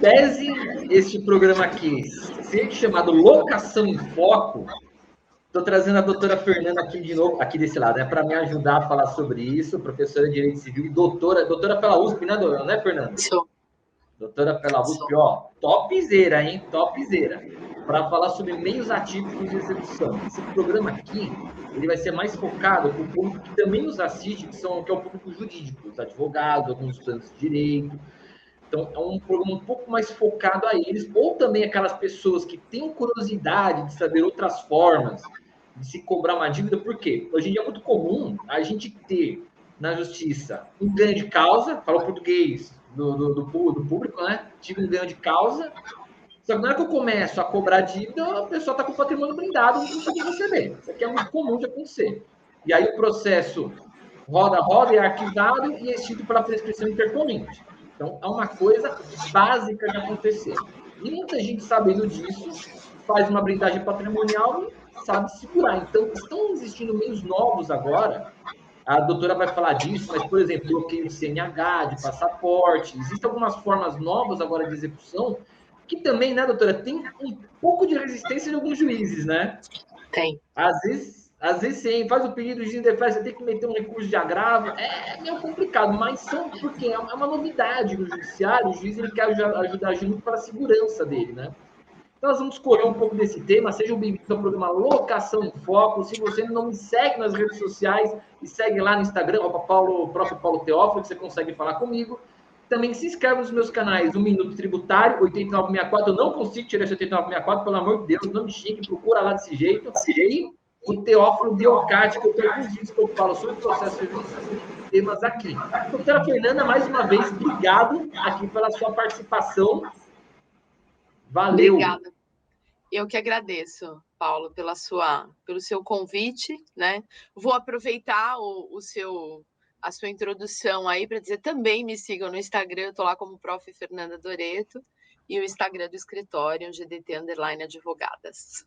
tese, este programa aqui ser chamado Locação em Foco, estou trazendo a doutora Fernanda aqui de novo, aqui desse lado, para me ajudar a falar sobre isso, professora de Direito Civil e doutora pela USP, né, Fernanda? Sou. Doutora pela USP, ó, topzera, hein? Topzera. Para falar sobre meios atípicos de execução. Esse programa aqui, ele vai ser mais focado para o público que também nos assiste, que é o público jurídico, os advogados, alguns estudantes de direito. Então, é um programa um pouco mais focado a eles, ou também aquelas pessoas que têm curiosidade de saber outras formas de se cobrar uma dívida, porque hoje em dia é muito comum a gente ter na justiça um ganho de causa, fala o português do público, né? Tive um ganho de causa, só que na hora que eu começo a cobrar dívida, a pessoa está com o patrimônio blindado e não consegue receber. Isso aqui é muito comum de acontecer. E aí o processo roda, é arquivado e é extinto pela prescrição intercorrente. Então, é uma coisa básica de acontecer. E muita gente, sabendo disso, faz uma blindagem patrimonial e sabe segurar. Então, estão existindo meios novos agora. A doutora vai falar disso, mas, por exemplo, bloqueio de CNH, de passaporte. Existem algumas formas novas agora de execução que também, né, doutora, tem um pouco de resistência de alguns juízes, né? Tem. Às vezes sim, faz o pedido de indefesa, você tem que meter um recurso de agravo, é meio complicado, mas porque é uma novidade no judiciário, o juiz ele quer ajudar a gente para a segurança dele, né? Então, nós vamos escolher um pouco desse tema. Sejam bem-vindos ao programa Locação em Foco. Se você não me segue nas redes sociais, me segue lá no Instagram, o próprio Paulo Teófilo, que você consegue falar comigo. Também se inscreve nos meus canais, 1 Minuto Tributário, 8964. Eu não consigo tirar esse 8964, pelo amor de Deus, não me xingue, procura lá desse jeito. E o Teófilo Biocati, que eu tenho alguns vídeos que eu falo sobre processo civil e temas aqui. Doutora Fernanda, mais uma vez, obrigado aqui pela sua participação. Valeu. Obrigada. Eu que agradeço, Paulo, pelo seu convite, né? Vou aproveitar a sua introdução aí para dizer também me sigam no Instagram, eu estou lá como Prof. Fernanda Doreto, e o Instagram do escritório, GDT_advogadas.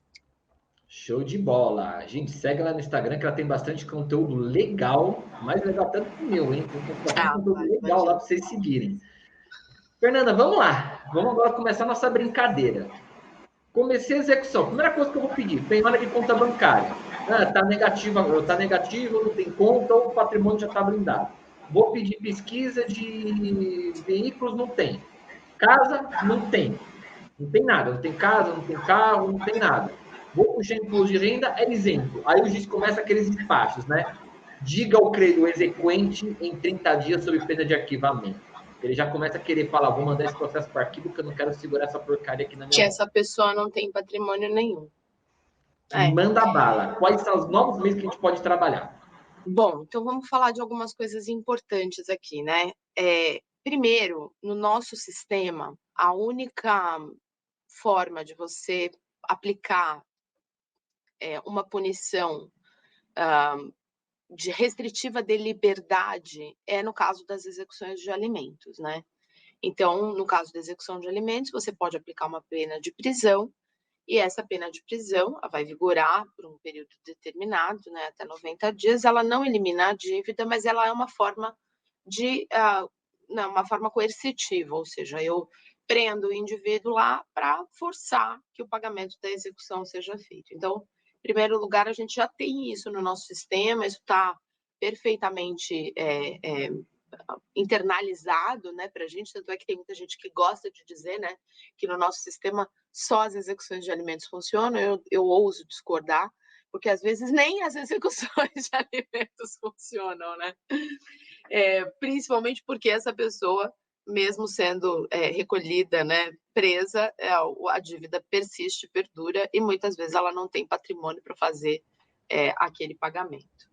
Show de bola. A gente segue lá no Instagram, que ela tem bastante conteúdo legal, mais legal tanto que o meu, hein? Tem bastante conteúdo legal lá para vocês seguirem. Fernanda, vamos lá. Vamos agora começar a nossa brincadeira. Comecei a execução. Primeira coisa que eu vou pedir, penhora de conta bancária. Tá negativo, não tem conta, ou o patrimônio já está blindado. Vou pedir pesquisa de veículos, não tem. Casa, não tem. Não tem nada, não tem casa, não tem carro, não tem nada. Vou puxar imposto de renda, é isento. Aí o juiz começa aqueles despachos, né? Diga ao exequente em 30 dias sob pena de arquivamento. Ele já começa a querer falar, vou mandar esse processo para arquivo, porque eu não quero segurar essa porcaria aqui na minha mão. Que essa pessoa não tem patrimônio nenhum. Manda bala. Quais são os novos meios que a gente pode trabalhar? Bom, então vamos falar de algumas coisas importantes aqui, né? Primeiro, no nosso sistema, a única forma de você aplicar uma punição de restritiva de liberdade é no caso das execuções de alimentos, né? Então, no caso da execução de alimentos, você pode aplicar uma pena de prisão, e essa pena de prisão vai vigorar por um período determinado, né, até 90 dias. Ela não elimina a dívida, mas ela é uma forma uma forma coercitiva, ou seja, eu prendo o indivíduo lá para forçar que o pagamento da execução seja feito. Então, em primeiro lugar, a gente já tem isso no nosso sistema, isso está perfeitamente internalizado, né, para a gente, tanto é que tem muita gente que gosta de dizer, né, que no nosso sistema só as execuções de alimentos funcionam. Eu ouso discordar, porque às vezes nem as execuções de alimentos funcionam, né, principalmente porque essa pessoa, mesmo sendo recolhida, né, presa, a dívida persiste, perdura, e muitas vezes ela não tem patrimônio para fazer aquele pagamento.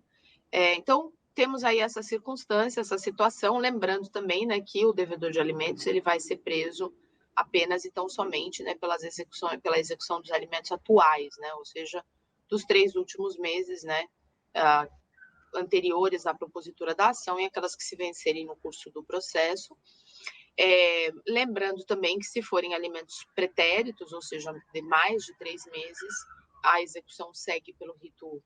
Então, temos aí essa circunstância, essa situação, lembrando também, né, que o devedor de alimentos ele vai ser preso apenas e tão somente, né, pela execução dos alimentos atuais, né, ou seja, dos 3 últimos meses, né, anteriores à propositura da ação e aquelas que se vencerem no curso do processo. Lembrando também que se forem alimentos pretéritos, ou seja, de mais de 3 meses, a execução segue pelo rito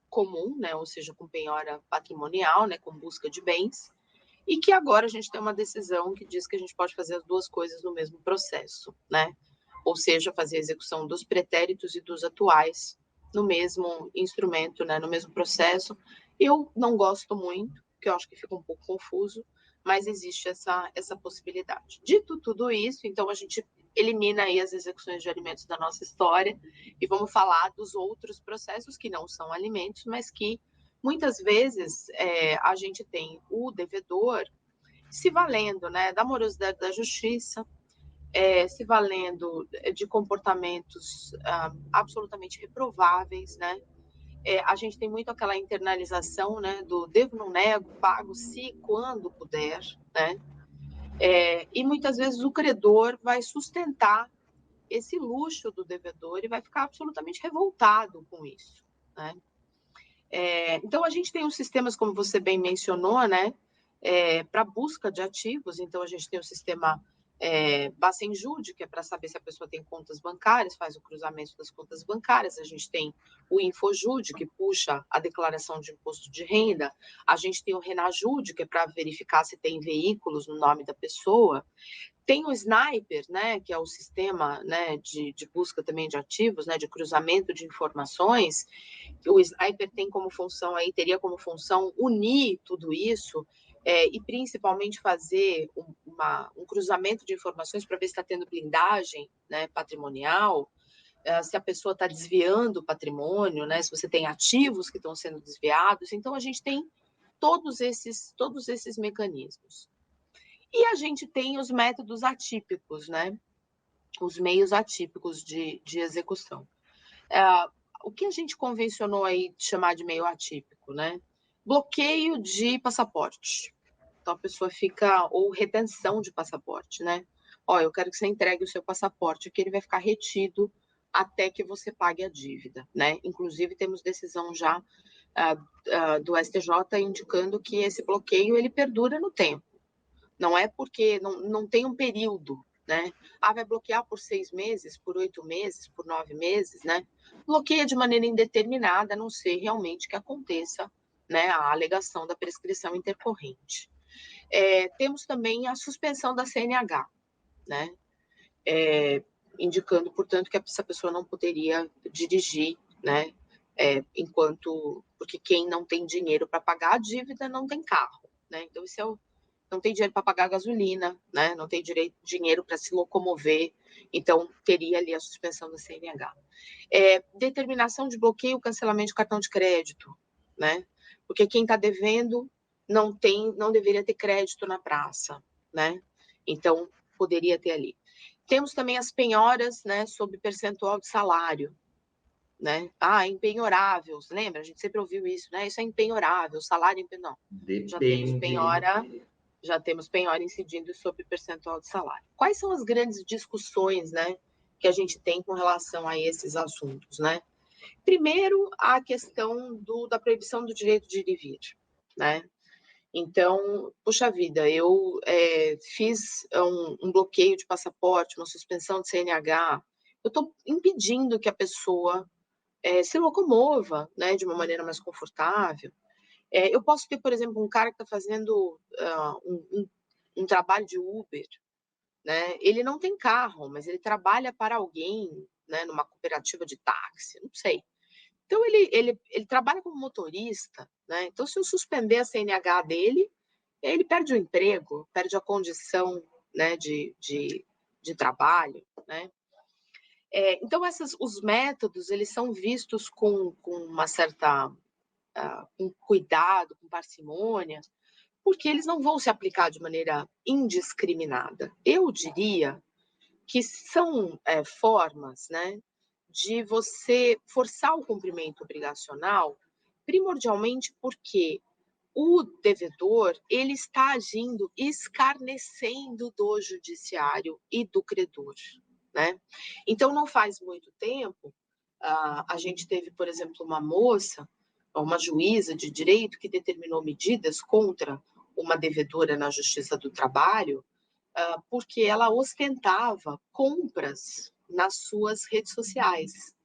comum, né, ou seja, com penhora patrimonial, né, com busca de bens. e que agora a gente tem uma decisão que diz que a gente pode fazer as duas coisas no mesmo processo, né? Ou seja, fazer a execução dos pretéritos e dos atuais no mesmo instrumento, né? No mesmo processo. Eu não gosto muito, porque eu acho que fica um pouco confuso, mas existe essa possibilidade. Dito tudo isso, então a gente elimina aí as execuções de alimentos da nossa história e vamos falar dos outros processos que não são alimentos, mas que muitas vezes a gente tem o devedor se valendo, né, da morosidade da justiça, se valendo de comportamentos absolutamente reprováveis, né? A gente tem muito aquela internalização, né, do devo, não nego, pago se, quando puder, né? E muitas vezes o credor vai sustentar esse luxo do devedor e vai ficar absolutamente revoltado com isso, né? Então, a gente tem os sistemas, como você bem mencionou, né, para busca de ativos. Então, a gente tem o sistema Bacenjude, que é para saber se a pessoa tem contas bancárias, faz o cruzamento das contas bancárias. A gente tem o Infojude, que puxa a declaração de imposto de renda. A gente tem o Renajude, que é para verificar se tem veículos no nome da pessoa. Tem o Sniper, né, que é o sistema, né, de busca também de ativos, né, de cruzamento de informações. O Sniper tem como função aí, teria como função unir tudo isso e principalmente fazer um cruzamento de informações para ver se está tendo blindagem, né, patrimonial, se a pessoa está desviando o patrimônio, né, se você tem ativos que estão sendo desviados. Então, a gente tem todos esses mecanismos. E a gente tem os métodos atípicos, né? Os meios atípicos de execução. O que a gente convencionou aí de chamar de meio atípico, né? Bloqueio de passaporte. Então a pessoa fica, ou retenção de passaporte, né? Ó, eu quero que você entregue o seu passaporte, que ele vai ficar retido até que você pague a dívida, né? Inclusive temos decisão já do STJ indicando que esse bloqueio ele perdura no tempo. Não é porque não tem um período, né? Vai bloquear por 6 meses, por 8 meses, por 9 meses, né? Bloqueia de maneira indeterminada, a não ser realmente que aconteça, né, a alegação da prescrição intercorrente. Temos também a suspensão da CNH, né? Indicando, portanto, que essa pessoa não poderia dirigir, né? Porque quem não tem dinheiro para pagar a dívida não tem carro, né? Então, não tem dinheiro para pagar gasolina, né? Não tem dinheiro para se locomover, então teria ali a suspensão da CNH. Determinação de bloqueio, cancelamento de cartão de crédito, né? Porque quem está devendo não deveria ter crédito na praça, né? Então poderia ter ali. Temos também as penhoras, né, sob percentual de salário, né? Empenhorável, lembra? A gente sempre ouviu isso, né? Isso é empenhorável, salário não. Já temos penhora incidindo sobre percentual de salário. Quais são as grandes discussões, né, que a gente tem com relação a esses assuntos, né? Primeiro, a questão da proibição do direito de ir e vir, né? Então, puxa vida, eu fiz um bloqueio de passaporte, uma suspensão de CNH, eu estou impedindo que a pessoa se locomova, né, de uma maneira mais confortável. Eu posso ter, por exemplo, um cara que está fazendo um trabalho de Uber, né? Ele não tem carro, mas ele trabalha para alguém, né, numa cooperativa de táxi, não sei. Então, ele trabalha como motorista, né? Então, se eu suspender a CNH dele, ele perde o emprego, perde a condição, né, de trabalho, né? Então, os métodos, eles são vistos com uma certa com cuidado, com parcimônia, porque eles não vão se aplicar de maneira indiscriminada. Eu diria que são formas, né, de você forçar o cumprimento obrigacional, primordialmente porque o devedor ele está agindo escarnecendo do judiciário e do credor, né? Então, não faz muito tempo, a gente teve, por exemplo, uma juíza de direito que determinou medidas contra uma devedora na Justiça do Trabalho, porque ela ostentava compras nas suas redes sociais.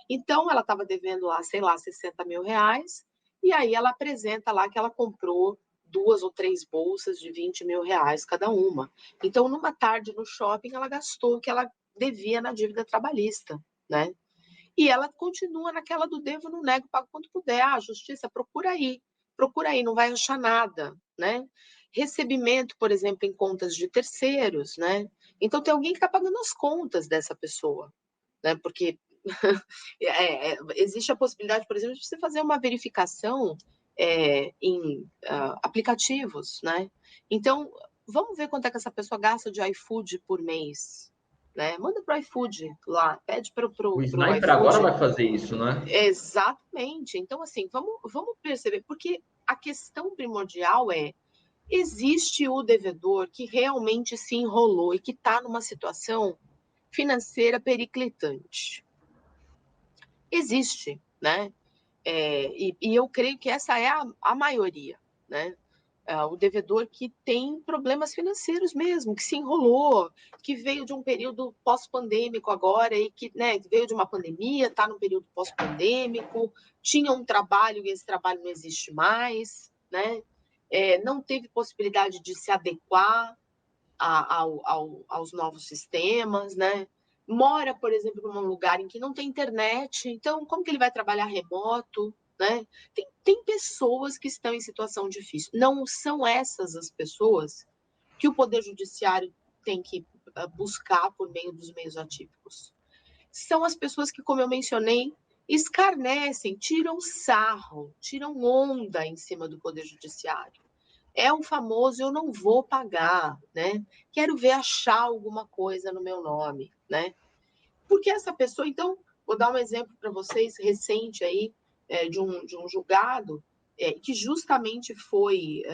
Então, ela estava devendo lá, sei lá, 60 mil reais, e aí ela apresenta lá que ela comprou 2 ou 3 bolsas de 20 mil reais cada uma. Então, numa tarde no shopping, ela gastou o que ela devia na dívida trabalhista, né? E ela continua naquela do devo, não nego, pago quanto puder. Ah, justiça, procura aí, não vai achar nada, né? Recebimento, por exemplo, em contas de terceiros, né? Então, tem alguém que está pagando as contas dessa pessoa, né? Porque existe a possibilidade, por exemplo, de você fazer uma verificação em aplicativos, né? Então, vamos ver quanto é que essa pessoa gasta de iFood por mês, né? Manda para o iFood lá, pede para O o Sniper agora iFood. vai fazer isso, né? Exatamente. Então, assim, vamos perceber, porque a questão primordial existe o devedor que realmente se enrolou e que está numa situação financeira periclitante. Existe, né? E eu creio que essa é a maioria, né? O devedor que tem problemas financeiros mesmo, que se enrolou, que veio de um período pós-pandêmico agora e que, né, veio de uma pandemia, está no período pós-pandêmico, tinha um trabalho e esse trabalho não existe mais, né? Não teve possibilidade de se adequar aos novos sistemas, né? Mora, por exemplo, num lugar em que não tem internet, então como que ele vai trabalhar remoto, né? Tem pessoas que estão em situação difícil. Não são essas as pessoas que o Poder Judiciário tem que buscar por meio dos meios atípicos. São as pessoas que, como eu mencionei, escarnecem, tiram sarro, tiram onda em cima do Poder Judiciário. É o famoso eu não vou pagar, né? Quero ver achar alguma coisa no meu nome, né? Porque essa pessoa, então, vou dar um exemplo para vocês recente aí, de um julgado que justamente foi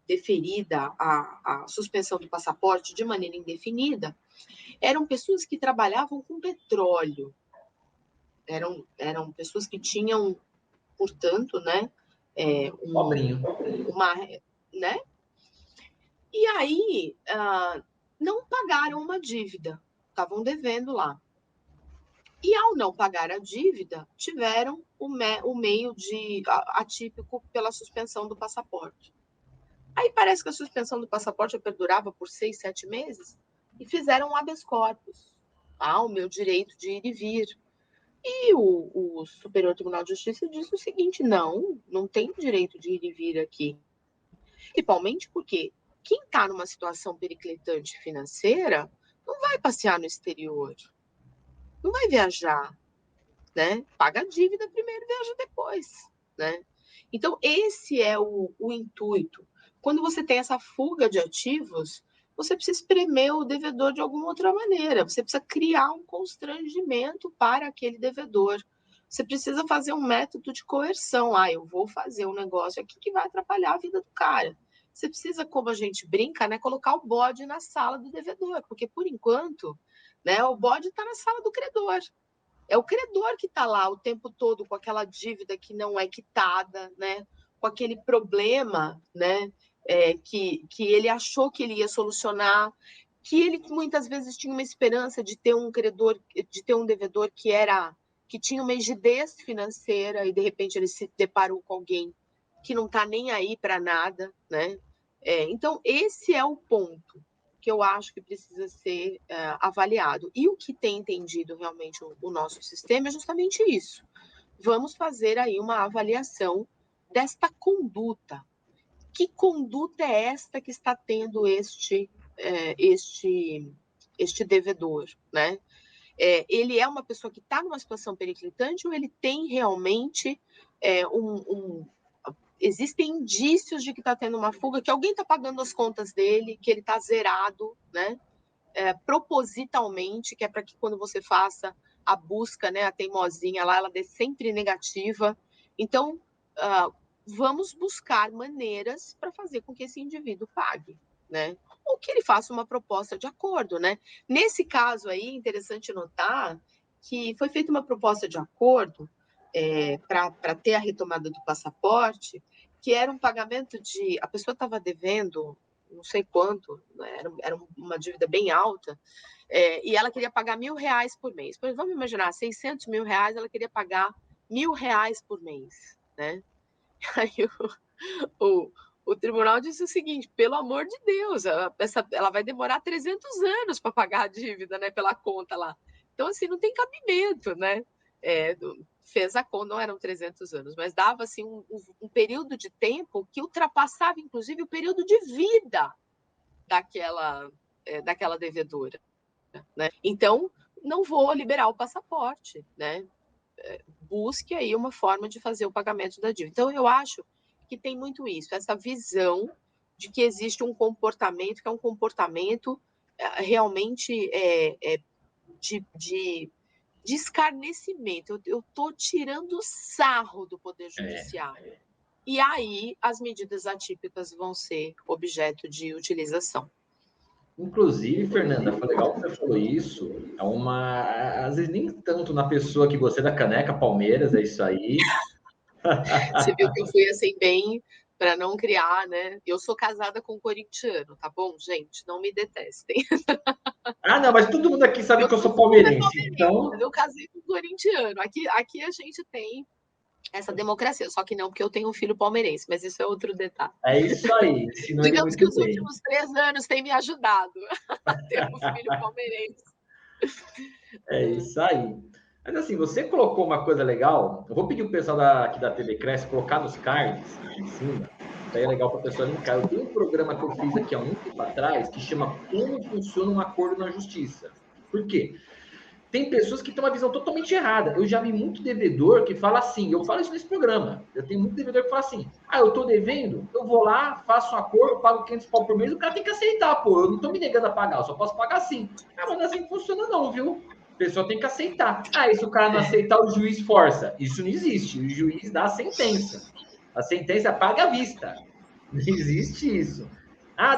deferida a suspensão do passaporte de maneira indefinida. Eram pessoas que trabalhavam com petróleo, eram pessoas que tinham, portanto, né, Pobrinho. uma, né? E aí, não pagaram uma dívida, estavam devendo lá. E ao não pagar a dívida, tiveram o meio atípico pela suspensão do passaporte. Aí parece que a suspensão do passaporte perdurava por 6, 7 meses e fizeram um habeas corpus. O meu direito de ir e vir. E o Superior Tribunal de Justiça disse o seguinte: não tem direito de ir e vir aqui. Principalmente porque quem está numa situação periclitante financeira não vai passear no exterior, não vai viajar, né? Paga a dívida primeiro, viaja depois, né? Então, esse é o intuito. Quando você tem essa fuga de ativos, você precisa espremer o devedor de alguma outra maneira. Você precisa criar um constrangimento para aquele devedor. Você precisa fazer um método de coerção. Eu vou fazer um negócio aqui que vai atrapalhar a vida do cara. Você precisa, como a gente brinca, né, colocar o bode na sala do devedor, porque por enquanto, né, o bode está na sala do credor. É o credor que está lá o tempo todo com aquela dívida que não é quitada, né? Com aquele problema, né? Que ele achou que ele ia solucionar, que ele muitas vezes tinha uma esperança de ter um credor, de ter um devedor que tinha uma rigidez financeira e de repente ele se deparou com alguém que não está nem aí para nada, né? Então esse é o ponto que eu acho que precisa ser avaliado. E o que tem entendido realmente o nosso sistema é justamente isso. Vamos fazer aí uma avaliação desta conduta. Que conduta é esta que está tendo este devedor, né? Ele é uma pessoa que está numa situação periclitante ou ele tem realmente existem indícios de que está tendo uma fuga, que alguém está pagando as contas dele, que ele está zerado, né? Propositalmente, que é para que quando você faça a busca, né, a teimosinha lá, ela dê sempre negativa. Então, vamos buscar maneiras para fazer com que esse indivíduo pague, né? Ou que ele faça uma proposta de acordo, né? Nesse caso aí, interessante notar que foi feita uma proposta de acordo para ter a retomada do passaporte, que era um pagamento de... A pessoa estava devendo não sei quanto, né? Era uma dívida bem alta, e ela queria pagar R$1.000 por mês. Pois vamos imaginar, 600 mil reais, ela queria pagar R$1.000 por mês, né? Aí o tribunal disse o seguinte, pelo amor de Deus, ela vai demorar 300 anos para pagar a dívida, né, pela conta lá. Então, assim, não tem cabimento, né? Fez a conta, não eram 300 anos, mas dava, assim, um período de tempo que ultrapassava, inclusive, o período de vida daquela devedora, né? Então, não vou liberar o passaporte, né? Busque aí uma forma de fazer o pagamento da dívida. Então, eu acho que tem muito isso, essa visão de que existe um comportamento que é um comportamento realmente de escarnecimento. Eu estou tirando sarro do Poder Judiciário. E aí as medidas atípicas vão ser objeto de utilização. Inclusive, Fernanda, foi legal que você falou isso. Às vezes nem tanto na pessoa que gostei da caneca Palmeiras, é isso aí. Você viu que eu fui assim bem para não criar, né? Eu sou casada com um corintiano, tá bom, gente? Não me detestem. Não, mas todo mundo aqui sabe que eu sou palmeirense, então... Eu casei com um corintiano. Aqui a gente tem essa democracia, só que não porque eu tenho um filho palmeirense, mas isso é outro detalhe. É isso aí. Digamos que os últimos 3 anos têm me ajudado a ter um filho palmeirense. É isso aí. Mas assim, você colocou uma coisa legal. Eu vou pedir o pessoal aqui da TV Cresce colocar nos cards em cima. Daí é legal para a pessoa linkar. Eu tenho um programa que eu fiz aqui há um tempo atrás que chama Como Funciona um Acordo na Justiça. Por quê? Tem pessoas que têm uma visão totalmente errada. Eu já vi muito devedor que fala assim, eu falo isso nesse programa. Eu tenho muito devedor que fala assim, eu tô devendo, eu vou lá, faço um acordo, pago 500 pau por mês, o cara tem que aceitar, pô, eu não tô me negando a pagar, eu só posso pagar sim. Mas não é assim que funciona não, viu? A pessoa tem que aceitar. E se o cara não aceitar, o juiz força. Isso não existe, o juiz dá a sentença. A sentença paga à vista. Não existe isso.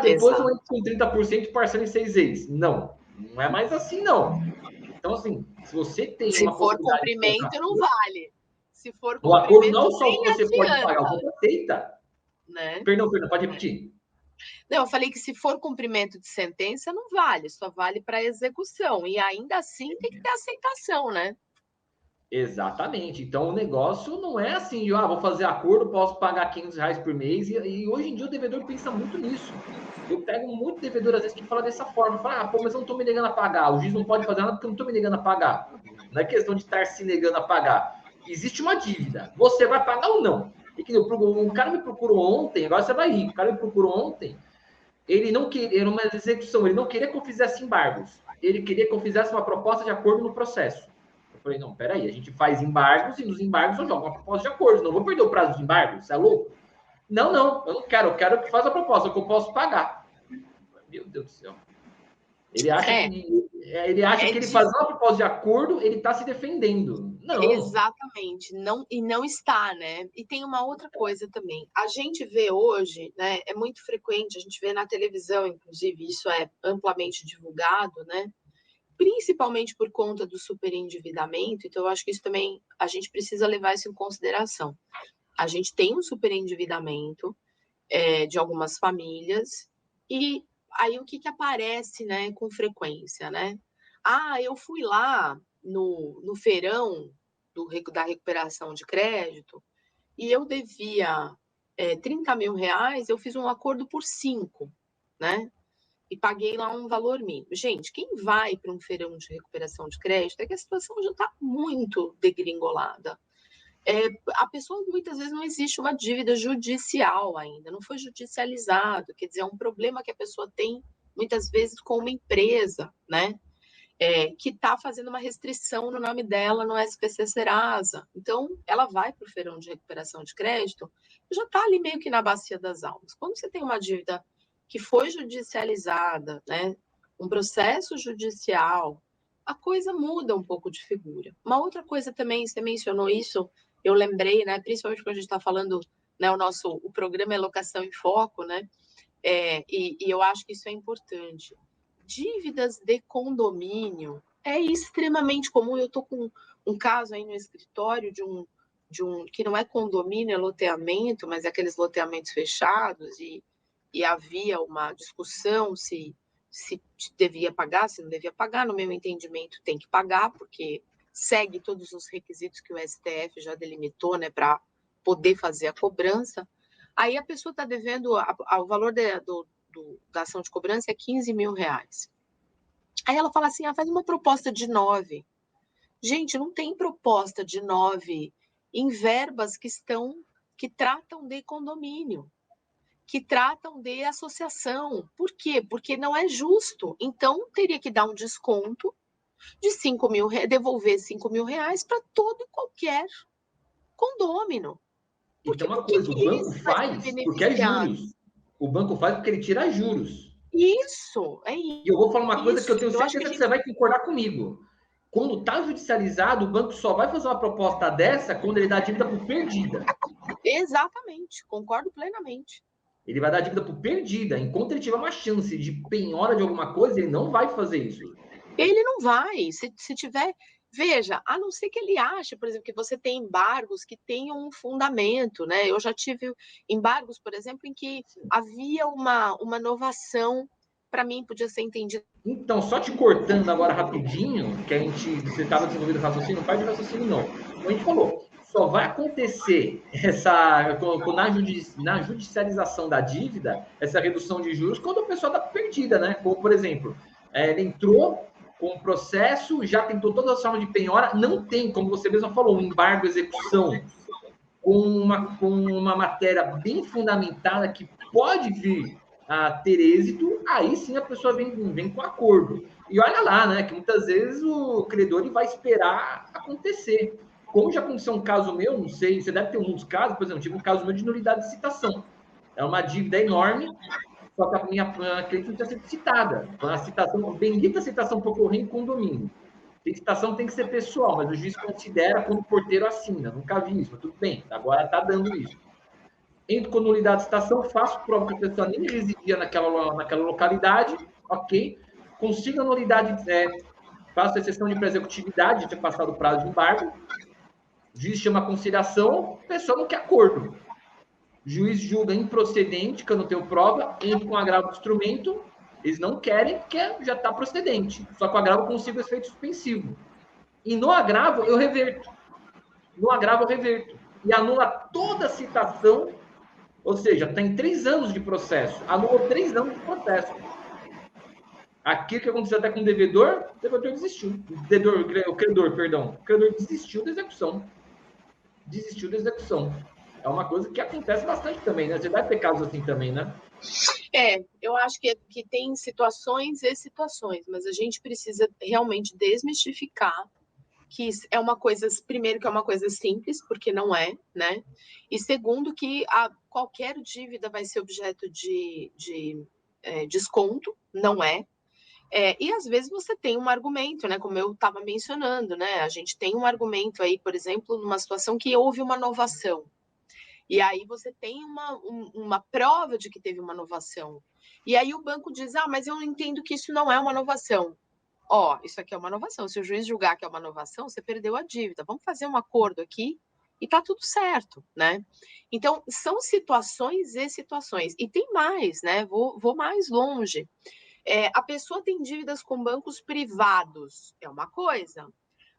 Depois eu entro com 30% e parcela em 6 vezes. Não é mais assim, não. Então, assim, se você tem se uma for cumprimento, não vale. Se for o acordo não só o que você pode pagar, o que você aceita. Né? Perdão, pode repetir. Não, eu falei que se for cumprimento de sentença, não vale, só vale para execução. E ainda assim tem que ter aceitação, né? Exatamente. Então, o negócio não é assim, de, vou fazer acordo, posso pagar R$500 por mês. E hoje em dia o devedor pensa muito nisso. Eu pego muito devedor, às vezes, que fala dessa forma. Fala, mas eu não estou me negando a pagar. O juiz não pode fazer nada porque eu não estou me negando a pagar. Não é questão de estar se negando a pagar. Existe uma dívida. Você vai pagar ou não? E que o cara me procurou ontem, agora você vai rir. O cara me procurou ontem, ele não queria, era uma execução, ele não queria que eu fizesse embargos. Ele queria que eu fizesse uma proposta de acordo no processo. Eu falei, não, peraí, a gente faz embargos e nos embargos eu jogo uma proposta de acordo. Não vou perder o prazo de embargos, você é louco? Não, eu não quero, eu quero que faça a proposta, que eu posso pagar. Meu Deus do céu. Ele acha que ele fazendo uma proposta de acordo, ele está se defendendo. Não. Exatamente. E não está, né? E tem uma outra coisa também. A gente vê hoje, né? É muito frequente, a gente vê na televisão, inclusive, isso é amplamente divulgado, né? Principalmente por conta do superendividamento. Então, eu acho que isso também a gente precisa levar isso em consideração. A gente tem um superendividamento de algumas famílias, e aí o que aparece, né, com frequência, né? Eu fui lá no feirão da recuperação de crédito e eu devia 30 mil reais, eu fiz um acordo por 5, né? E paguei lá um valor mínimo. Gente, quem vai para um feirão de recuperação de crédito é que a situação já está muito degringolada. A pessoa, muitas vezes, não existe uma dívida judicial ainda, não foi judicializado, quer dizer, é um problema que a pessoa tem, muitas vezes, com uma empresa, né? Que está fazendo uma restrição no nome dela no SPC Serasa. Então, ela vai para o feirão de recuperação de crédito, já está ali meio que na bacia das almas. Quando você tem uma dívida que foi judicializada, né, um processo judicial, a coisa muda um pouco de figura. Uma outra coisa também, você mencionou isso, eu lembrei, né, principalmente quando a gente está falando, né, o programa é Locação em Foco, né, e eu acho que isso é importante. Dívidas de condomínio é extremamente comum. Eu estou com um caso aí no escritório de um que não é condomínio, é loteamento, mas é aqueles loteamentos fechados, e havia uma discussão se devia pagar, se não devia pagar. No meu entendimento, tem que pagar, porque segue todos os requisitos que o STF já delimitou, né, para poder fazer a cobrança. Aí a pessoa está devendo, o valor da ação de cobrança é R$15 mil. Aí ela fala assim, faz uma proposta de 9. Gente, não tem proposta de 9 em verbas que tratam de condomínio, que tratam de associação. Por quê? Porque não é justo. Então, teria que dar um desconto de 5 mil, devolver R$5 mil para todo e qualquer condômino. Porque uma coisa, o banco faz porque é juros. O banco faz porque ele tira juros. Isso, é isso. E eu vou falar uma coisa que eu tenho certeza que você vai concordar comigo. Quando está judicializado, o banco só vai fazer uma proposta dessa quando ele dá a dívida por perdida. Exatamente, concordo plenamente. Ele vai dar a dívida por perdida. Enquanto ele tiver uma chance de penhora de alguma coisa, ele não vai fazer isso. Ele não vai. Se tiver... Veja, a não ser que ele ache, por exemplo, que você tem embargos que tenham um fundamento, né? Eu já tive embargos, por exemplo, em que havia uma inovação, para mim podia ser entendido. Então, só te cortando agora rapidinho, que você estava desenvolvendo raciocínio, não faz de raciocínio não. Como a gente falou, só vai acontecer na judicialização da dívida, essa redução de juros, quando a pessoa está perdida, né? Como, por exemplo, ele entrou com o processo, já tentou todas as formas de penhora, não tem, como você mesmo falou, um embargo execução com uma matéria bem fundamentada que pode vir a ter êxito, aí sim a pessoa vem com acordo. E olha lá, né, que muitas vezes o credor ele vai esperar acontecer. Como já aconteceu um caso meu, não sei, você deve ter muitos casos, por exemplo, tive um caso meu de nulidade de citação. É uma dívida enorme, só que a minha cliente não tinha sido citada. Então, a citação, a bendita citação para ocorrer em condomínio. Licitação tem que ser pessoal, mas o juiz considera quando o porteiro assina. Nunca vi isso, mas tudo bem, agora está dando isso. Entro com nulidade de citação, faço prova que a pessoa nem residia naquela localidade, ok? Consigo a nulidade, faço a exceção de pré-executividade, ter passado o prazo de embargo. O juiz chama a conciliação, a pessoa não quer acordo. O juiz julga improcedente, que eu não tenho prova, entro com agravo do instrumento, eles não querem, porque já está procedente. Só que o agravo consigo efeito suspensivo. E no agravo, eu reverto. No agravo, eu reverto. E anula toda a citação, ou seja, tem 3 anos de processo. Anula 3 anos de processo. Aquilo que aconteceu até com o devedor desistiu. O credor desistiu da execução. Desistiu da execução. É uma coisa que acontece bastante também, né? Você deve ter casos assim também, né? Eu acho que tem situações e situações, mas a gente precisa realmente desmistificar que é uma coisa, primeiro, que é uma coisa simples, porque não é, né? E segundo, que qualquer dívida vai ser objeto de desconto, não é. E às vezes você tem um argumento, né? Como eu estava mencionando, né? A gente tem um argumento aí, por exemplo, numa situação que houve uma inovação. E aí você tem uma prova de que teve uma inovação. E aí o banco diz, mas eu entendo que isso não é uma inovação. Isso aqui é uma inovação. Se o juiz julgar que é uma inovação, você perdeu a dívida. Vamos fazer um acordo aqui e tá tudo certo, né? Então, são situações e situações. E tem mais, né? Vou mais longe. A pessoa tem dívidas com bancos privados, é uma coisa.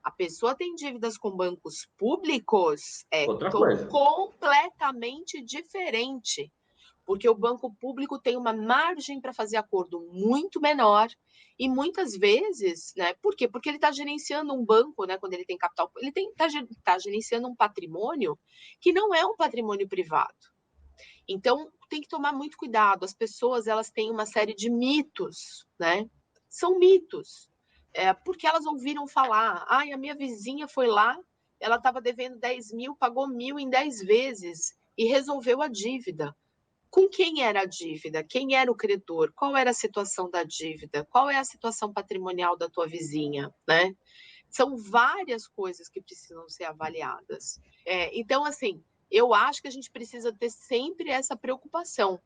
A pessoa tem dívidas com bancos públicos, outra coisa. Completamente diferente. Porque o banco público tem uma margem para fazer acordo muito menor e muitas vezes, né? Por quê? Porque ele está gerenciando um banco, né? Quando ele tem capital, ele está gerenciando um patrimônio que não é um patrimônio privado. Então, tem que tomar muito cuidado. As pessoas, elas têm uma série de mitos, né? São mitos. Porque elas ouviram falar, a minha vizinha foi lá, ela estava devendo 10 mil, pagou 1.000 em 10 vezes e resolveu a dívida. Com quem era a dívida? Quem era o credor? Qual era a situação da dívida? Qual é a situação patrimonial da tua vizinha, né? São várias coisas que precisam ser avaliadas. Então, assim, eu acho que a gente precisa ter sempre essa preocupação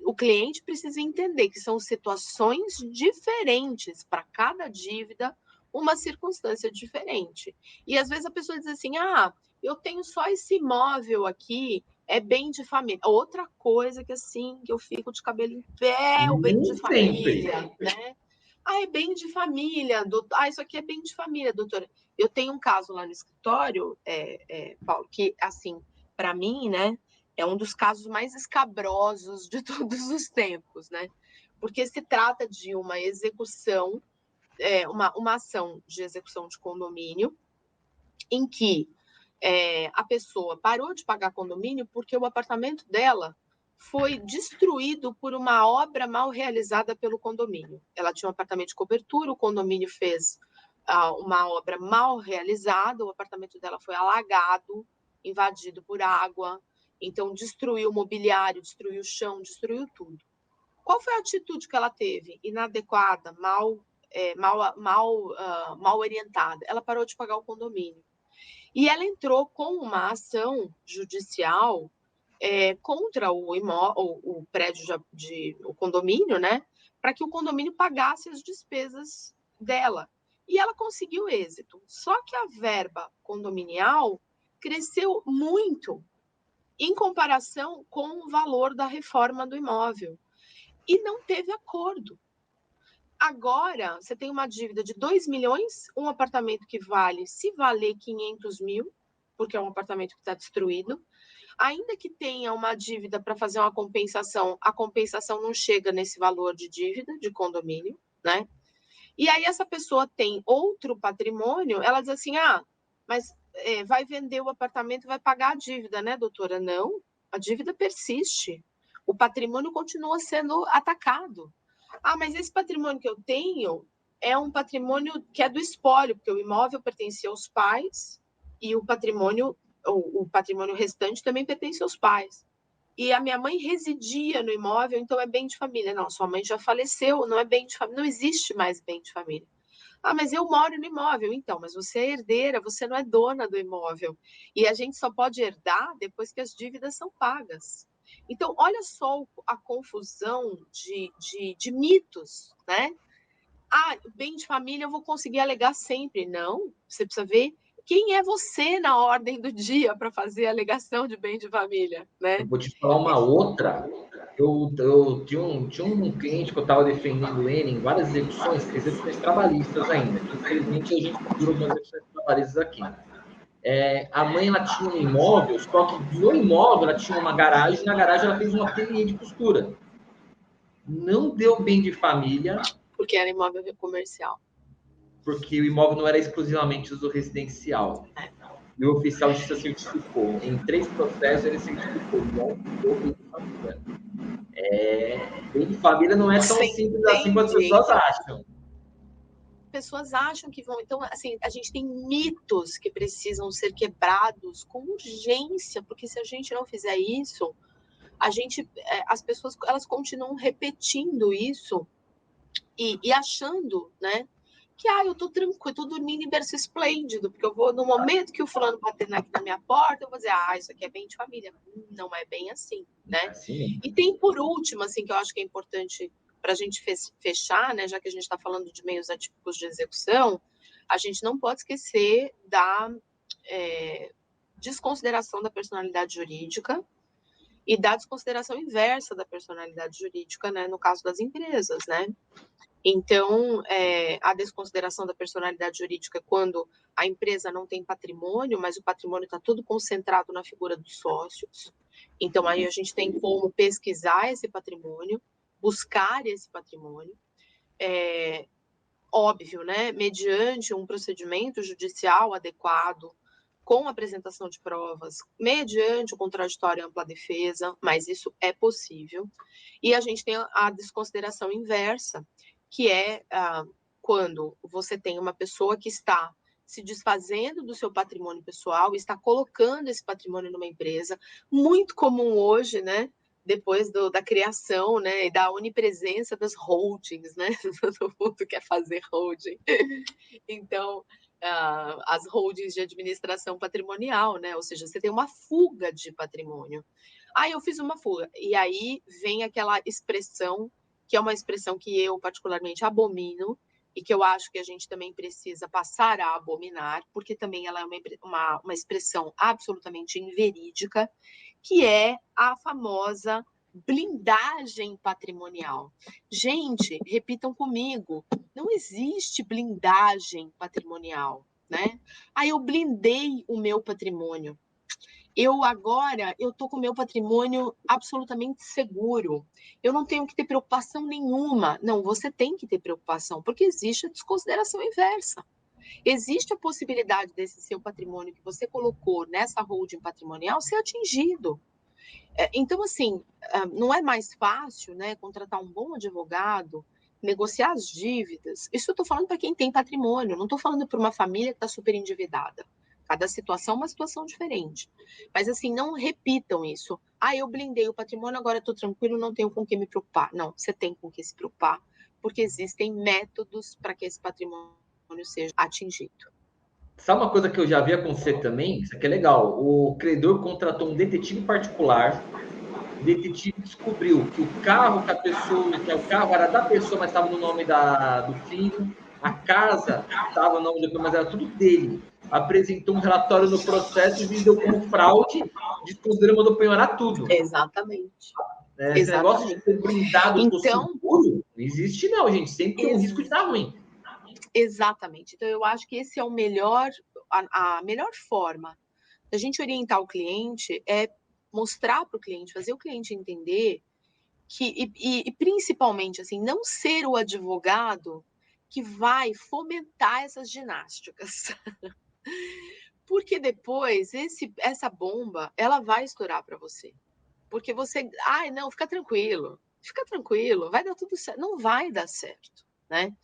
o cliente precisa entender que são situações diferentes para cada dívida, uma circunstância diferente. E às vezes a pessoa diz assim, eu tenho só esse imóvel aqui, é bem de família. Outra coisa que assim, que eu fico de cabelo em pé, o bem de família, né? É bem de família, doutor. Isso aqui é bem de família, doutora. Eu tenho um caso lá no escritório, Paulo, que assim, para mim, né, É um dos casos mais escabrosos de todos os tempos, né? Porque se trata de uma execução, uma ação de execução de condomínio, em que a pessoa parou de pagar condomínio porque o apartamento dela foi destruído por uma obra mal realizada pelo condomínio. Ela tinha um apartamento de cobertura, o condomínio fez uma obra mal realizada, o apartamento dela foi alagado, invadido por água, então destruiu o mobiliário, destruiu o chão, destruiu tudo. Qual foi a atitude que ela teve? Inadequada, mal orientada. Ela parou de pagar o condomínio. E ela entrou com uma ação judicial contra o prédio o condomínio, né? Para que o condomínio pagasse as despesas dela. E ela conseguiu êxito. Só que a verba condominial cresceu muito em comparação com o valor da reforma do imóvel. E não teve acordo. Agora, você tem uma dívida de 2 milhões, um apartamento que vale, se valer 500 mil, porque é um apartamento que está destruído. Ainda que tenha uma dívida para fazer uma compensação, a compensação não chega nesse valor de dívida, de condomínio, né? E aí essa pessoa tem outro patrimônio, ela diz assim, mas vai vender o apartamento, vai pagar a dívida, né, doutora? Não, a dívida persiste. O patrimônio continua sendo atacado. Mas esse patrimônio que eu tenho é um patrimônio que é do espólio, porque o imóvel pertencia aos pais e o patrimônio restante também pertence aos pais. E a minha mãe residia no imóvel, então é bem de família. Não, sua mãe já faleceu, não é bem de família, não existe mais bem de família. Mas eu moro no imóvel. Então, mas você é herdeira, você não é dona do imóvel. E a gente só pode herdar depois que as dívidas são pagas. Então, olha só a confusão de mitos, né? Bem de família eu vou conseguir alegar sempre. Não, você precisa ver quem é você na ordem do dia para fazer a alegação de bem de família, né? Eu vou te falar uma outra. Eu tinha um cliente que eu estava defendendo ele em várias execuções trabalhistas ainda. Infelizmente, a gente procura algumas execuções trabalhistas aqui. A mãe ela tinha um imóvel, só que no imóvel ela tinha uma garagem, na garagem ela fez um ateliê de costura. Não deu bem de família. Porque era imóvel comercial. Porque o imóvel não era exclusivamente uso residencial. E o oficial de justiça certificou. Em 3 processos, ele certificou. Não deu bem de família. Bem de família não é tão simples assim como as pessoas acham. Pessoas acham que vão. Então, assim, a gente tem mitos que precisam ser quebrados com urgência, porque se a gente não fizer isso, as pessoas elas continuam repetindo isso e achando, né? Que eu tô tranquilo, eu tô dormindo em berço esplêndido, porque eu vou, no momento que o fulano bater aqui na minha porta, eu vou dizer, isso aqui é bem de família. Não é bem assim, né? Assim. E tem por último, assim, que eu acho que é importante para a gente fechar, né? Já que a gente está falando de meios atípicos de execução, a gente não pode esquecer da desconsideração da personalidade jurídica e da desconsideração inversa da personalidade jurídica, né? No caso das empresas, né? Então, a desconsideração da personalidade jurídica é quando a empresa não tem patrimônio, mas o patrimônio está todo concentrado na figura dos sócios. Então, aí a gente tem como pesquisar esse patrimônio, buscar esse patrimônio, óbvio, né? Mediante um procedimento judicial adequado, com apresentação de provas, mediante o contraditório e ampla defesa, mas isso é possível. E a gente tem a desconsideração inversa, que é quando você tem uma pessoa que está se desfazendo do seu patrimônio pessoal, está colocando esse patrimônio numa empresa, muito comum hoje, né? Depois da criação, né, e da onipresença das holdings, né? Todo mundo quer fazer holding. Então, as holdings de administração patrimonial, né? Ou seja, você tem uma fuga de patrimônio. Eu fiz uma fuga. E aí vem aquela expressão, que é uma expressão que eu particularmente abomino, e que eu acho que a gente também precisa passar a abominar, porque também ela é uma expressão absolutamente inverídica, que é a famosa blindagem patrimonial. Gente, repitam comigo, não existe blindagem patrimonial, né? Eu blindei o meu patrimônio. Agora, eu estou com o meu patrimônio absolutamente seguro. Eu não tenho que ter preocupação nenhuma. Não, você tem que ter preocupação, porque existe a desconsideração inversa. Existe a possibilidade desse seu patrimônio que você colocou nessa holding patrimonial ser atingido. Então, assim, não é mais fácil, né, contratar um bom advogado, negociar as dívidas? Isso eu estou falando para quem tem patrimônio, não estou falando para uma família que está super endividada. Cada situação é uma situação diferente. Mas, assim, não repitam isso. Eu blindei o patrimônio, agora estou tranquilo, não tenho com o que me preocupar. Não, você tem com o que se preocupar, porque existem métodos para que esse patrimônio seja atingido. Sabe uma coisa que eu já vi acontecer também? Isso aqui é legal. O credor contratou um detetive particular. O detetive descobriu que o carro que o carro era da pessoa, mas estava no nome do filho. A casa estava no nome do filho, mas era tudo dele. Apresentou um relatório no processo e o juiz deu como fraude, desconsiderou, mandou penhorar tudo. Exatamente. Esse negócio de ser blindado por seguro, não existe não, gente. Sempre tem um risco de dar ruim. Exatamente. Então, eu acho que esse é a melhor forma da gente orientar o cliente é mostrar para o cliente, fazer o cliente entender que, e principalmente, assim, não ser o advogado que vai fomentar essas ginásticas. Porque depois, essa bomba, ela vai estourar para você. Porque você, não, fica tranquilo, vai dar tudo certo. Não vai dar certo, né?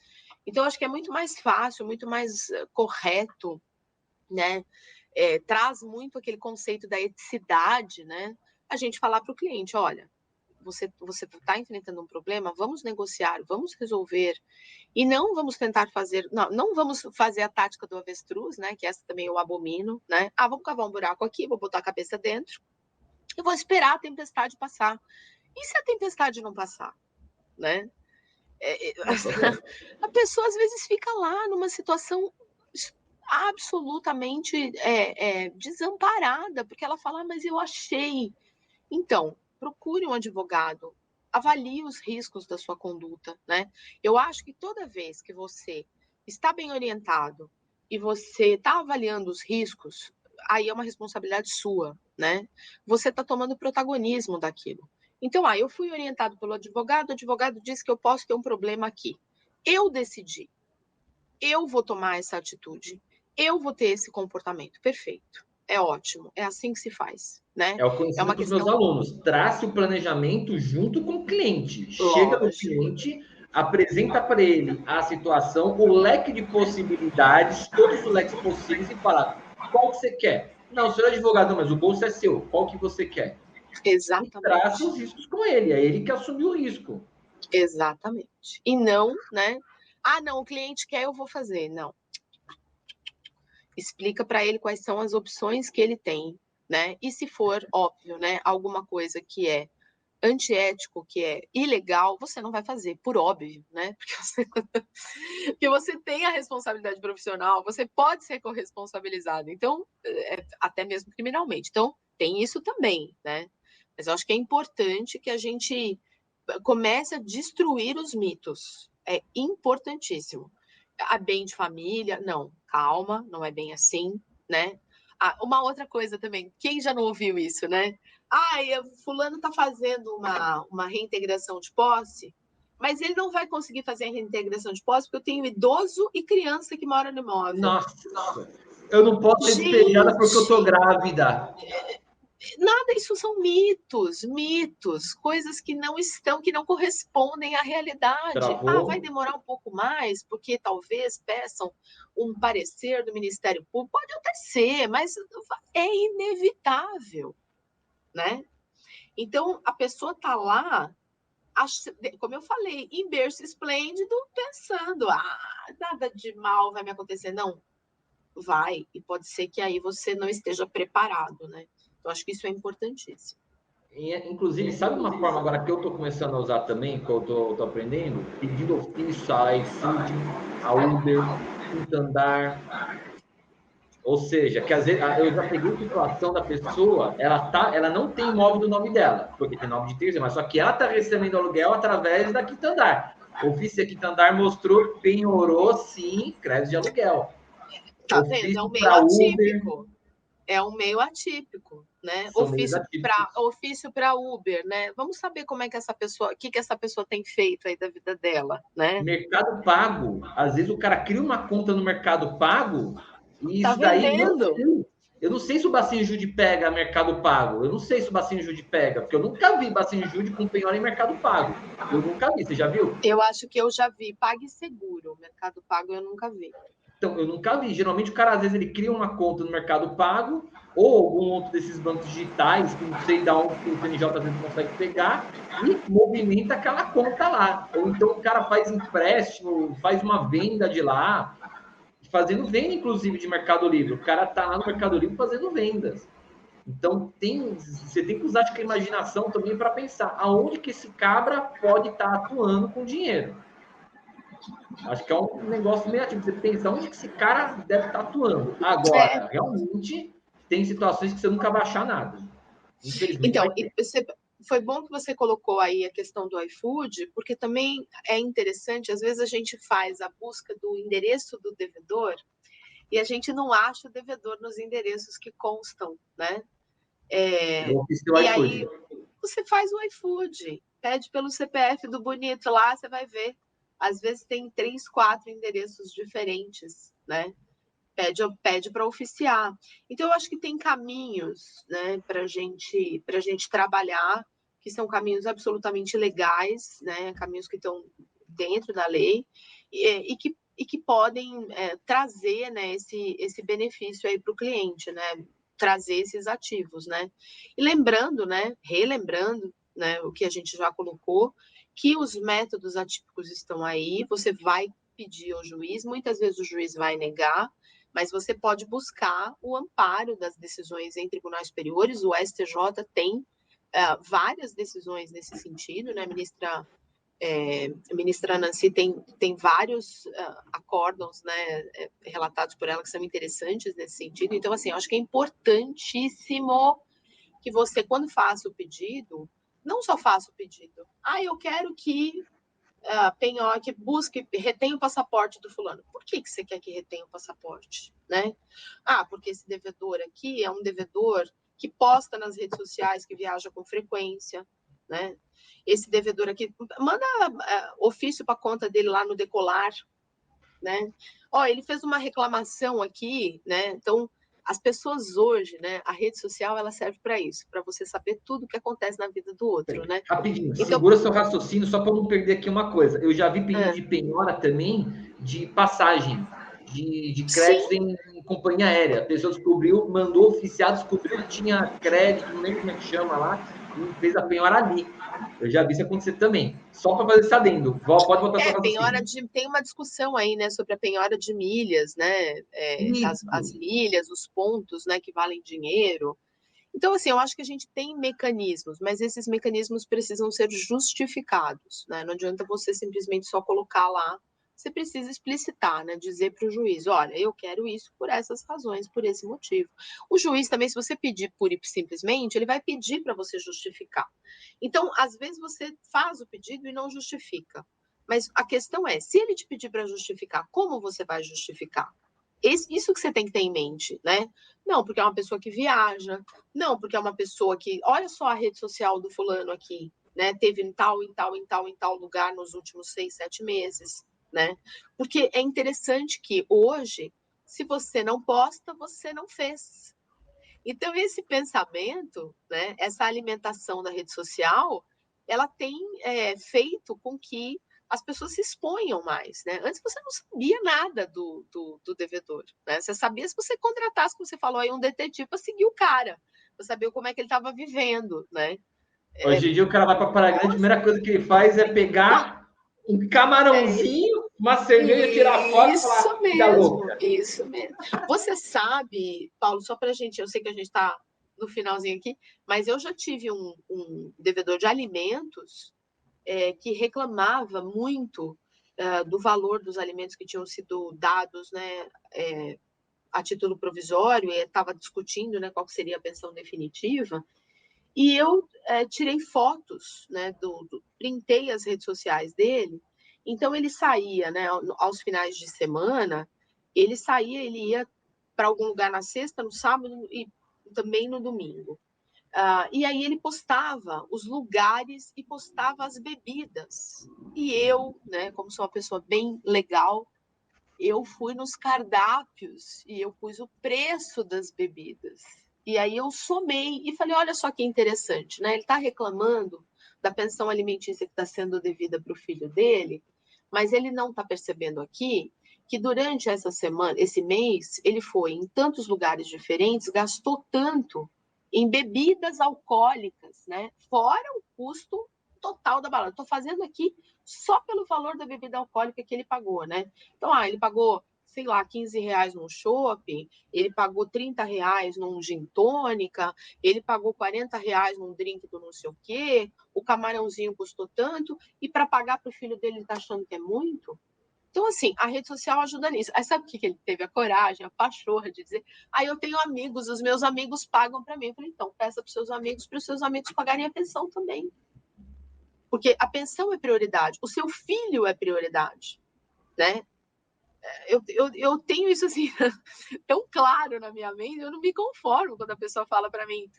Então, acho que é muito mais fácil, muito mais correto, né? Traz muito aquele conceito da eticidade, né? A gente falar para o cliente, olha, você está enfrentando um problema, vamos negociar, vamos resolver. E não vamos tentar fazer, não vamos fazer a tática do avestruz, né? Que essa também eu abomino, né? Vamos cavar um buraco aqui, vou botar a cabeça dentro, eu vou esperar a tempestade passar. E se a tempestade não passar, né? A pessoa às vezes fica lá numa situação absolutamente desamparada, porque ela fala, mas eu achei. Então, procure um advogado, avalie os riscos da sua conduta, né? Eu acho que toda vez que você está bem orientado e você está avaliando os riscos, aí é uma responsabilidade sua, né? Você está tomando protagonismo daquilo. Então, eu fui orientado pelo advogado, o advogado disse que eu posso ter um problema aqui. Eu decidi, eu vou tomar essa atitude, eu vou ter esse comportamento. Perfeito, é ótimo, é assim que se faz, né? É o que eu ensino para os meus alunos. Trace o planejamento junto com o cliente. Chega no cliente, apresenta para ele a situação, o leque de possibilidades, todos os leques possíveis, e fala, qual que você quer? Não, senhor advogado, mas o bolso é seu. Qual que você quer? Exatamente. E traça os riscos com ele. É ele que assumiu o risco. Exatamente. E não, né? Não, o cliente quer, eu vou fazer. Não. Explica para ele quais são as opções que ele tem, né? E se for, óbvio, né, alguma coisa que é antiético, que é ilegal, você não vai fazer, por óbvio, né? Porque você tem a responsabilidade profissional, você pode ser corresponsabilizado, então, até mesmo criminalmente. Então, tem isso também, né? Mas eu acho que é importante que a gente comece a destruir os mitos. É importantíssimo. Bem de família, não, calma, não é bem assim, né? Uma outra coisa também, quem já não ouviu isso, né? Fulano está fazendo uma reintegração de posse, mas ele não vai conseguir fazer a reintegração de posse porque eu tenho idoso e criança que mora no imóvel. Nossa, eu não posso ser despejada porque eu estou grávida. Nada, isso são mitos, coisas que não correspondem à realidade. Travou. Vai demorar um pouco mais, porque talvez peçam um parecer do Ministério Público. Pode até ser, mas é inevitável, né? Então, a pessoa está lá, como eu falei, em berço esplêndido, pensando, nada de mal vai me acontecer. Não, vai, e pode ser que aí você não esteja preparado, né? Eu acho que isso é importantíssimo. Inclusive, sabe uma forma agora que eu estou começando a usar também, que eu estou aprendendo? Pedindo ofício a iFood, a Uber, Santander. Ou seja, que às vezes eu já peguei a situação da pessoa, ela não tem imóvel do nome dela, porque tem nome de terceiro, mas só que ela está recebendo aluguel através da Quitandar. Ofício da Quitandar mostrou, penhorou sim, crédito de aluguel. Tá vendo? É um meio atípico. É um meio atípico, né? São meios atípicos. Ofício para Uber, né? Vamos saber como é que essa pessoa, o que essa pessoa tem feito aí da vida dela, né? Mercado Pago, às vezes o cara cria uma conta no Mercado Pago e Tá isso daí vendendo. eu não sei se o Bacinho Jude pega Mercado Pago. Eu não sei se o Bacinho Jude pega, porque eu nunca vi Bacinho Jude com penhora em Mercado Pago. Eu nunca vi, você já viu? Eu acho que eu já vi. PagSeguro, Mercado Pago eu nunca vi. Então, eu nunca vi. Geralmente o cara, às vezes, ele cria uma conta no Mercado Pago ou algum outro desses bancos digitais, que não sei de onde que o CNJ às vezes consegue pegar, e movimenta aquela conta lá. Ou então o cara faz empréstimo, faz uma venda de lá, fazendo venda, inclusive, de Mercado Livre. O cara está lá no Mercado Livre fazendo vendas. Então, você tem que usar acho que a imaginação também para pensar aonde que esse cabra pode estar atuando com dinheiro. Acho que é um negócio meio ativo. Você pensa onde que esse cara deve estar atuando. Agora, realmente, tem situações que você nunca vai achar nada. Infelizmente, então, vai ter. foi bom que você colocou aí a questão do iFood, porque também é interessante, às vezes a gente faz a busca do endereço do devedor e a gente não acha o devedor nos endereços que constam, né? Eu fiz o E iFood. aí você faz o iFood, pede pelo CPF do bonito lá, você vai ver. Às vezes tem 3, 4 endereços diferentes, né? Pede para oficiar. Então, eu acho que tem caminhos, né, para gente trabalhar, que são caminhos absolutamente legais, né, caminhos que estão dentro da lei e que podem trazer, né, esse benefício aí para o cliente, né, trazer esses ativos, né. E lembrando, né, relembrando, né, o que a gente já colocou, que os métodos atípicos estão aí, você vai pedir ao juiz, muitas vezes o juiz vai negar, mas você pode buscar o amparo das decisões em tribunais superiores. O STJ tem várias decisões nesse sentido, né? A ministra Nancy tem vários acórdãos, né, relatados por ela que são interessantes nesse sentido. Então, assim, eu acho que é importantíssimo que você, quando faça o pedido, não só faça o pedido. Eu quero que penhor, que busque, retém o passaporte do fulano. Por que você quer que retenha o passaporte? Né? Porque esse devedor aqui é um devedor que posta nas redes sociais que viaja com frequência, né? Esse devedor aqui, manda ofício para a conta dele lá no Decolar, né? Ele fez uma reclamação aqui, né? Então, as pessoas hoje, né? A rede social, ela serve para isso, para você saber tudo o que acontece na vida do outro, né? Rapidinho, Então, segura seu raciocínio só para não perder aqui uma coisa. Eu já vi pedido de penhora também de passagem, de crédito em companhia aérea. A pessoa descobriu, mandou oficiar, descobriu que tinha crédito, não lembro como é que chama lá, e fez a penhora ali. Eu já vi isso acontecer também. Só para fazer esse adendo. Pode botar seu raciocínio. Tem uma discussão aí, né, sobre a penhora de milhas, né, as milhas, os pontos, né, que valem dinheiro. Então, assim, eu acho que a gente tem mecanismos, mas esses mecanismos precisam ser justificados, né? Não adianta você simplesmente só colocar lá. Você precisa explicitar, né? Dizer para o juiz, olha, eu quero isso por essas razões, por esse motivo. O juiz também, se você pedir pura e simplesmente, ele vai pedir para você justificar. Então, às vezes você faz o pedido e não justifica. Mas a questão é, se ele te pedir para justificar, como você vai justificar? Isso que você tem que ter em mente, né? Não, porque é uma pessoa que viaja, não, porque é uma pessoa que, olha só a rede social do fulano aqui, né? Teve em tal lugar nos últimos 6, 7 meses, né? Porque é interessante que hoje, se você não posta, você não fez. Então, esse pensamento, né? Essa alimentação da rede social, ela tem feito com que as pessoas se exponham mais, né? Antes você não sabia nada do devedor, né? Você sabia se você contratasse, como você falou aí, um detetive para seguir o cara, para saber como é que ele estava vivendo, né? Hoje em dia o cara vai para Praia Grande, a primeira coisa que ele faz é pegar um camarãozinho, uma cerveja, tirar foto e falar, vida louca. Isso mesmo. Você sabe, Paulo, só para a gente, eu sei que a gente está no finalzinho aqui, mas eu já tive um devedor de alimentos que reclamava muito do valor dos alimentos que tinham sido dados, né, a título provisório, e estava discutindo, né, qual seria a pensão definitiva, e eu tirei fotos, né, printei as redes sociais dele, então ele saía, né, aos finais de semana, ele ia para algum lugar na sexta, no sábado, e também no domingo. E aí ele postava os lugares e postava as bebidas. E eu, né, como sou uma pessoa bem legal, eu fui nos cardápios e eu pus o preço das bebidas. E aí eu somei e falei, olha só que interessante, né? Ele está reclamando da pensão alimentícia que está sendo devida para o filho dele, mas ele não está percebendo aqui que durante essa semana, esse mês, ele foi em tantos lugares diferentes, gastou tanto em bebidas alcoólicas, né? Fora o custo total da balada. Estou fazendo aqui só pelo valor da bebida alcoólica que ele pagou, né? Então, ele pagou, sei lá, R$15 num shopping, ele pagou R$30 num gin tônica, ele pagou R$40 num drink do não sei o quê, o camarãozinho custou tanto, e para pagar para o filho dele, ele está achando que é muito? Então, assim, a rede social ajuda nisso. Aí sabe o que ele teve a coragem, a pachorra de dizer? Eu tenho amigos, os meus amigos pagam para mim. Eu falei, então, peça para os seus amigos pagarem a pensão também. Porque a pensão é prioridade, o seu filho é prioridade, né? Eu tenho isso assim tão claro na minha mente, eu não me conformo quando a pessoa fala para mim,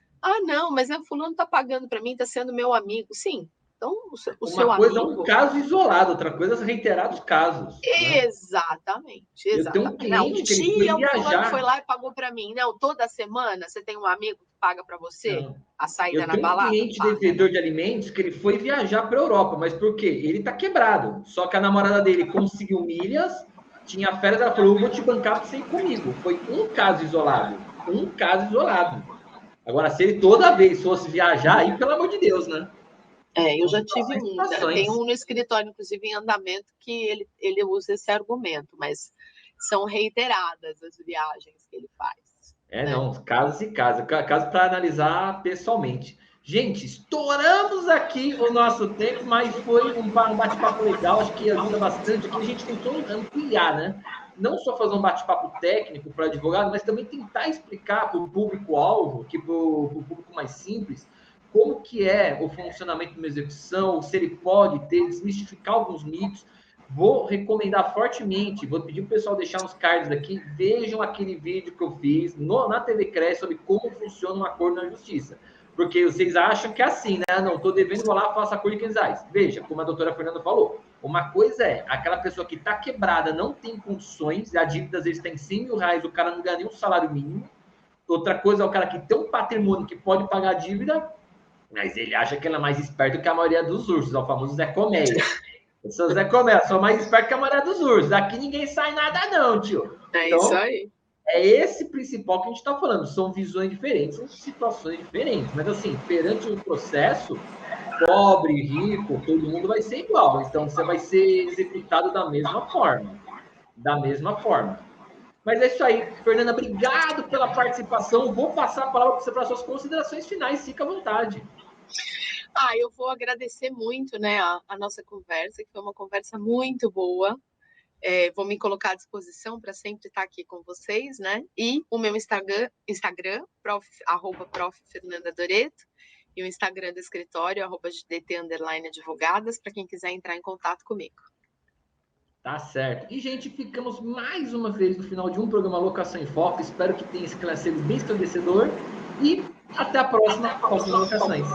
não, mas fulano está pagando para mim, está sendo meu amigo. Sim, então o seu amigo... Uma coisa é um caso isolado, outra coisa são reiterados casos. Exatamente, né? Eu tenho um cliente que ele foi viajar... o fulano foi lá e pagou para mim. Não, toda semana você tem um amigo que paga para você a saída na balada? Eu tenho um cliente devedor de alimentos que ele foi viajar para a Europa, mas por quê? Ele está quebrado, só que a namorada dele conseguiu milhas, tinha férias, ela falou, vou te bancar para você ir comigo. Foi um caso isolado. Agora, se ele toda vez fosse viajar, aí, pelo amor de Deus, né? Eu já tive tem um no escritório, inclusive, em andamento, que ele usa esse argumento, mas são reiteradas as viagens que ele faz. Não, casos e casos para analisar pessoalmente. Gente, estouramos aqui o nosso tempo, mas foi um bate-papo legal, acho que ajuda bastante. Aqui a gente tentou ampliar, né? Não só fazer um bate-papo técnico para advogado, mas também tentar explicar para o público-alvo, para o público mais simples, como que é o funcionamento de uma execução, se ele pode ter, desmistificar alguns mitos. Vou recomendar fortemente, vou pedir para o pessoal deixar uns cards aqui, vejam aquele vídeo que eu fiz na TV Cresce sobre como funciona um acordo na justiça. Porque vocês acham que é assim, né? Não, estou devendo, vou lá, faço acordo de R$500. Veja, como a doutora Fernanda falou, uma coisa é aquela pessoa que está quebrada, não tem condições, a dívida às vezes tem R$100.000, o cara não ganha nem um salário mínimo. Outra coisa é o cara que tem um patrimônio que pode pagar a dívida, mas ele acha que ele é mais esperto que a maioria dos ursos, é o famoso Zé Colmeia. Eu sou Zé Colmeia, sou mais esperto que a maioria dos ursos. Daqui ninguém sai nada não, tio. Então, isso aí. É esse principal que a gente está falando. São visões diferentes, são situações diferentes. Mas, assim, perante o processo, pobre, rico, todo mundo vai ser igual. Então, você vai ser executado da mesma forma. Mas é isso aí. Fernanda, obrigado pela participação. Vou passar a palavra para você para suas considerações finais. Fica à vontade. Eu vou agradecer muito, né, a nossa conversa, que foi uma conversa muito boa. Vou me colocar à disposição para sempre estar aqui com vocês, né? E o meu Instagram @prof. Fernanda Doreto, e o Instagram do escritório, @dt_advogadas, para quem quiser entrar em contato comigo. Tá certo. E, gente, ficamos mais uma vez no final de um programa Locação em Foco. Espero que tenha sido bem esclarecedor. E até a próxima Locações.